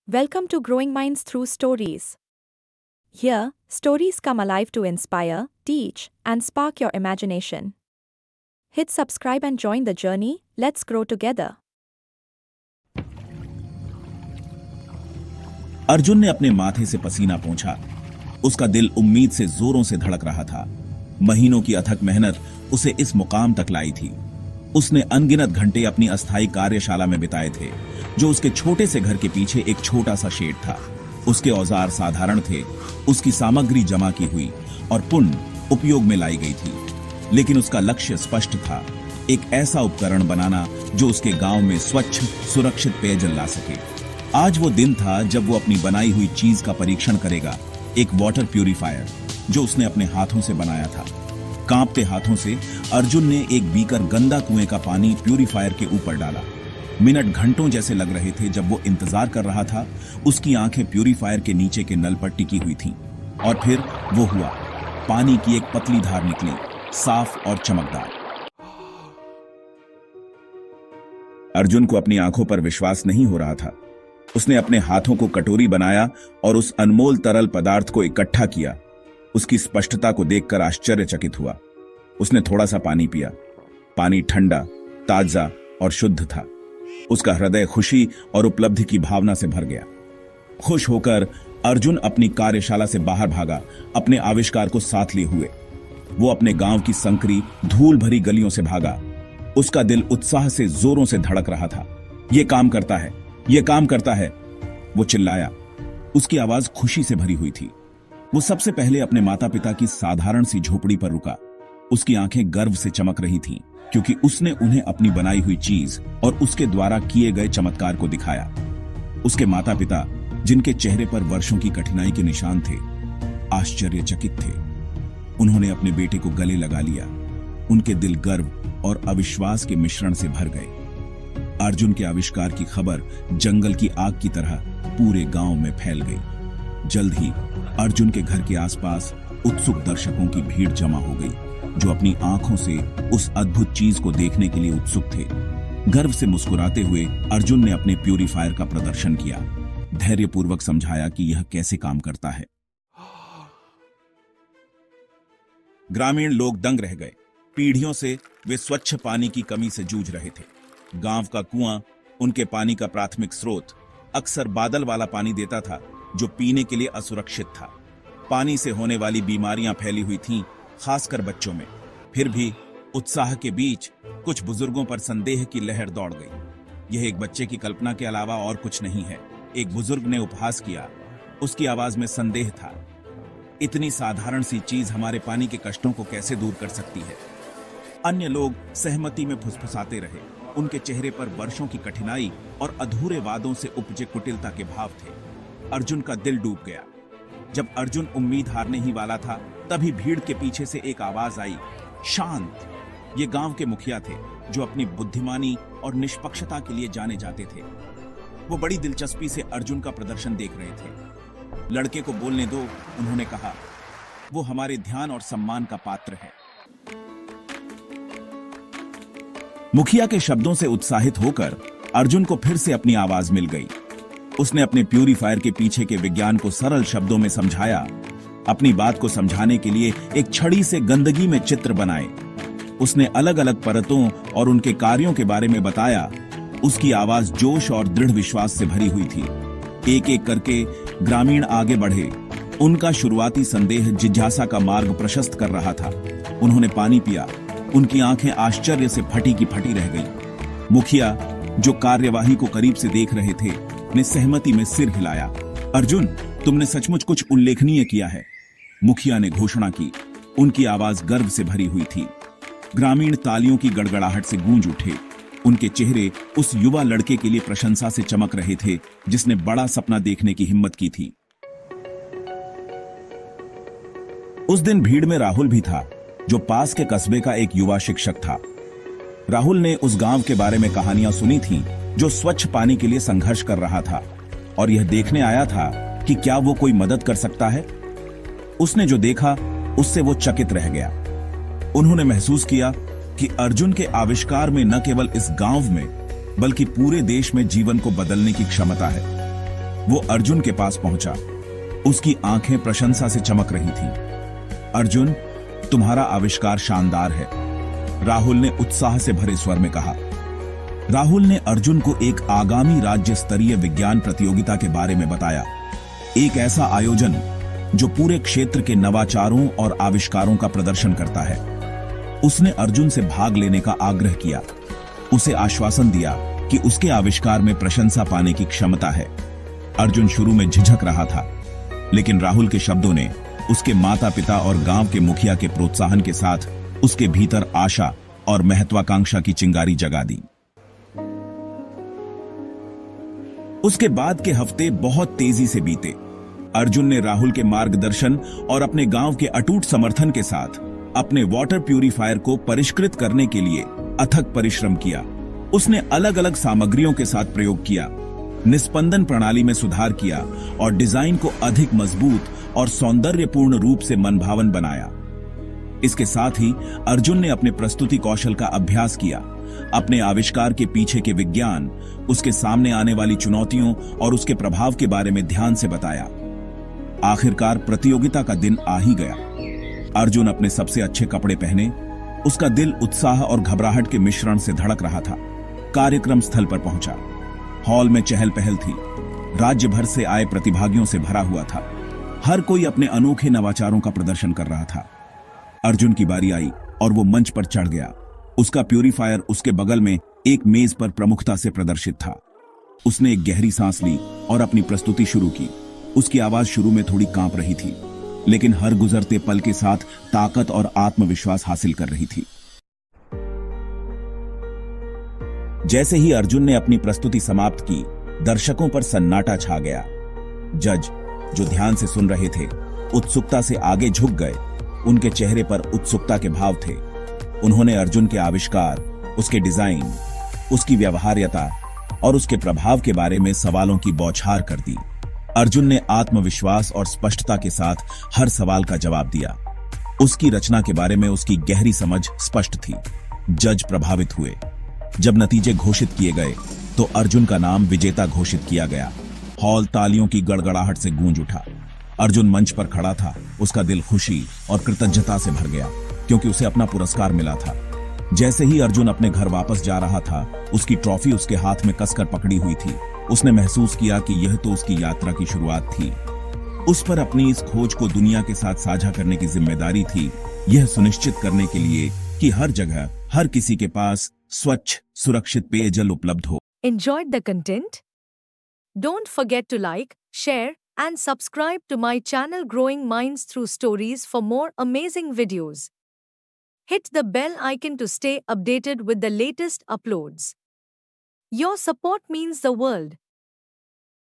Welcome to Growing Minds Through Stories. Here, stories come alive to inspire, teach, and spark your imagination. Hit subscribe and join the journey. Let's grow together. Arjun ने अपने माथे से पसीना पोंछा। उसका दिल उम्मीद से जोरों से धड़क रहा था। महीनों की अथक मेहनत उसे इस मुकाम तक लाई थी। उसने अनगिनत घंटे अपनी अस्थायी कार्यशाला में बिताए थे, जो उसके छोटे से घर के पीछे एक छोटा सा शेड था। उसके औजार साधारण थे, उसकी सामग्री जमा की हुई और पुनः उपयोग में लाई गई थी, लेकिन उसका लक्ष्य स्पष्ट था, एक ऐसा उपकरण बनाना जो उसके गांव में स्वच्छ, सुरक्षित पेयजल ला सके। आज वो दिन था जब वो अपनी बनाई हुई चीज का परीक्षण करेगा, एक वाटर प्यूरिफायर जो उसने अपने हाथों से बनाया था। कांपते हाथों से अर्जुन ने एक बीकर गंदा कुएं का पानी प्यूरिफायर के ऊपर डाला। मिनट घंटों जैसे लग रहे थे। जब वो इंतजार कर रहा था, उसकी आंखें प्यूरिफायर के नीचे के नल पर टिकी हुई थीं। और फिर वो हुआ। पानी की एक पतली धार निकली, साफ और चमकदार। अर्जुन को अपनी आंखों पर विश्वास नहीं हो रहा था। उसने अपने हाथों को कटोरी बनाया और उस अनमोल तरल पदार्थ को इकट्ठा किया। उसकी स्पष्टता को देखकर आश्चर्यचकित हुआ। उसने थोड़ा सा पानी पिया। पानी ठंडा, ताजा और शुद्ध था। उसका हृदय खुशी और उपलब्धि की भावना से भर गया। खुश होकर अर्जुन अपनी कार्यशाला से बाहर भागा, अपने आविष्कार को साथ लिए हुए। वो अपने गांव की संकरी, धूल भरी गलियों से भागा। उसका दिल उत्साह से जोरों से धड़क रहा था। ये काम करता है, ये काम करता है, वो चिल्लाया। उसकी आवाज खुशी से भरी हुई थी। वो सबसे पहले अपने माता पिता की साधारण सी झोपड़ी पर रुका। उसकी आंखें गर्व से चमक रही थीं, क्योंकि उसने उन्हें अपनी बनाई हुई चीज और उसके द्वारा किए गए चमत्कार को दिखाया। उसके माता पिता, जिनके चेहरे पर वर्षों की कठिनाई के निशान थे, आश्चर्यचकित थे। उन्होंने अपने बेटे को गले लगा लिया। उनके दिल गर्व और अविश्वास के मिश्रण से भर गए। अर्जुन के आविष्कार की खबर जंगल की आग की तरह पूरे गांव में फैल गई। जल्द ही अर्जुन के घर के आसपास उत्सुक दर्शकों की भीड़ जमा हो गई, जो अपनी आंखों से उस अद्भुत चीज को देखने के लिए उत्सुक थे। गर्व से मुस्कुराते हुए अर्जुन ने अपने प्यूरिफायर का प्रदर्शन किया, धैर्यपूर्वक समझाया कि यह कैसे काम करता है। ग्रामीण लोग दंग रह गए। पीढ़ियों से वे स्वच्छ पानी की कमी से जूझ रहे थे। गांव का कुआं, उनके पानी का प्राथमिक स्रोत, अक्सर बादल वाला पानी देता था, जो पीने के लिए असुरक्षित था। पानी से होने वाली बीमारियां फैली हुई थीं, खासकर बच्चों में। फिर भी उत्साह के बीच कुछ बुजुर्गों पर संदेह की लहर दौड़ गई। यह एक बच्चे की कल्पना के अलावा और कुछ नहीं है, एक बुजुर्ग ने उपहास किया। उसकी आवाज में संदेह था। इतनी साधारण सी चीज हमारे पानी के कष्टों को कैसे दूर कर सकती है? अन्य लोग सहमति में फुसफुसाते रहे। उनके चेहरे पर वर्षों की कठिनाई और अधूरे वादों से उपजे कुटिलता के भाव थे। अर्जुन का दिल डूब गया। जब अर्जुन उम्मीद हारने ही वाला था, तभी भीड़ के पीछे से एक आवाज आई, शांत। ये गांव के मुखिया थे, जो अपनी बुद्धिमानी और निष्पक्षता के लिए जाने जाते थे। वो बड़ी दिलचस्पी से अर्जुन का प्रदर्शन देख रहे थे। लड़के को बोलने दो, उन्होंने कहा। वो हमारे ध्यान और सम्मान का पात्र है। मुखिया के शब्दों से उत्साहित होकर अर्जुन को फिर से अपनी आवाज मिल गई। उसने अपने प्यूरिफायर के पीछे के विज्ञान को सरल शब्दों में समझाया। अपनी बात को समझाने के लिए एक छड़ी से गंदगी में चित्र बनाए। उसने अलग अलग परतों और उनके कार्यों के बारे में बताया। उसकी आवाज जोश और दृढ़ विश्वास से भरी हुई थी। एक एक करके ग्रामीण आगे बढ़े। उनका शुरुआती संदेह जिज्ञासा का मार्ग प्रशस्त कर रहा था। उन्होंने पानी पिया। उनकी आंखें आश्चर्य से फटी की फटी रह गईं। मुखिया, जो कार्यवाही को करीब से देख रहे थे, ने सहमति में सिर हिलाया। अर्जुन, तुमने सचमुच कुछ उल्लेखनीय किया है, मुखिया ने घोषणा की। उनकी आवाज गर्व से भरी हुई थी। ग्रामीण तालियों की गड़गड़ाहट से गूंज उठे। उनके चेहरे उस युवा लड़के के लिए प्रशंसा से चमक रहे थे, जिसने बड़ा सपना देखने की हिम्मत की थी। उस दिन भीड़ में राहुल भी था, जो पास के कस्बे का एक युवा शिक्षक था। राहुल ने उस गांव के बारे में कहानियां सुनी थीं, जो स्वच्छ पानी के लिए संघर्ष कर रहा था, और यह देखने आया था कि क्या वो कोई मदद कर सकता है। उसने जो देखा, उससे वो चकित रह गया। उन्होंने महसूस किया कि अर्जुन के आविष्कार में न केवल इस गांव में, बल्कि पूरे देश में जीवन को बदलने की क्षमता है। वो अर्जुन के पास पहुंचा। उसकी आंखें प्रशंसा से चमक रही थीं। अर्जुन, तुम्हारा आविष्कार शानदार है, राहुल ने उत्साह से भरे स्वर में कहा। राहुल ने अर्जुन को एक आगामी राज्य स्तरीय विज्ञान प्रतियोगिता के बारे में बताया, एक ऐसा आयोजन जो पूरे क्षेत्र के नवाचारों और आविष्कारों का प्रदर्शन करता है। उसने अर्जुन से भाग लेने का आग्रह किया, उसे आश्वासन दिया कि उसके आविष्कार में प्रशंसा पाने की क्षमता है। अर्जुन शुरू में झिझक रहा था, लेकिन राहुल के शब्दों ने, उसके माता पिता और गांव के मुखिया के प्रोत्साहन के साथ उसके भीतर आशा और महत्वाकांक्षा की चिंगारी जगा दी। उसके बाद के हफ्ते बहुत तेजी से बीते। अर्जुन ने राहुल के मार्गदर्शन और अपने गांव के अटूट समर्थन के साथ अपने वाटर प्यूरिफायर को परिष्कृत करने के लिए अथक परिश्रम किया। उसने अलग अलग सामग्रियों के साथ प्रयोग किया, निस्पंदन प्रणाली में सुधार किया और डिजाइन को अधिक मजबूत और सौंदर्यपूर्ण रूप से मनभावन बनाया। इसके साथ ही अर्जुन ने अपने प्रस्तुति कौशल का अभ्यास किया, अपने आविष्कार के पीछे के विज्ञान, उसके सामने आने वाली चुनौतियों और उसके प्रभाव के बारे में ध्यान से बताया। आखिरकार प्रतियोगिता का दिन आ ही गया। अर्जुन अपने सबसे अच्छे कपड़े पहने, उसका दिल उत्साह और घबराहट के मिश्रण से धड़क रहा था। कार्यक्रम स्थल पर पहुंचा। हॉल में चहल पहल थी, राज्य भर से आए प्रतिभागियों से भरा हुआ था। हर कोई अपने अनोखे नवाचारों का प्रदर्शन कर रहा था। अर्जुन की बारी आई और वो मंच पर चढ़ गया। उसका प्यूरिफायर उसके बगल में एक मेज पर प्रमुखता से प्रदर्शित था। उसने एक गहरी सांस ली और अपनी प्रस्तुति शुरू की। उसकी आवाज शुरू में थोड़ी कांप रही थी, लेकिन हर गुजरते पल के साथ ताकत और आत्मविश्वास हासिल कर रही थी। जैसे ही अर्जुन ने अपनी प्रस्तुति समाप्त की, दर्शकों पर सन्नाटा छा गया। जज, जो ध्यान से सुन रहे थे, उत्सुकता से आगे झुक गए। उनके चेहरे पर उत्सुकता के भाव थे। उन्होंने अर्जुन के आविष्कार, उसके डिजाइन, उसकी व्यवहार्यता और उसके प्रभाव के बारे में सवालों की बौछार कर दी। अर्जुन ने आत्मविश्वास और स्पष्टता के साथ हर सवाल का जवाब दिया। उसकी रचना के बारे में उसकी गहरी समझ स्पष्ट थी। जज प्रभावित हुए। जब नतीजे घोषित किए गए तो अर्जुन का नाम विजेता घोषित किया गया। हॉल तालियों की गड़गड़ाहट से गूंज उठा। अर्जुन मंच पर खड़ा था। उसका दिल खुशी और कृतज्ञता से भर गया, क्योंकि उसे अपना पुरस्कार मिला था। जैसे ही अर्जुन अपने घर वापस जा रहा था, उसकी ट्रॉफी उसके हाथ में कसकर पकड़ी हुई थी। उसने महसूस किया कि यह तो उसकी यात्रा की शुरुआत थी। उस पर अपनी इस खोज को दुनिया के साथ साझा करने की जिम्मेदारी थी, यह सुनिश्चित करने के लिए कि हर जगह हर किसी के पास स्वच्छ, सुरक्षित पेयजल उपलब्ध हो। Enjoyed the content? Don't forget to like, share, and subscribe to my channel Growing Minds Through Stories for more amazing videos. Hit the bell icon to stay updated with the latest uploads. Your support means the world.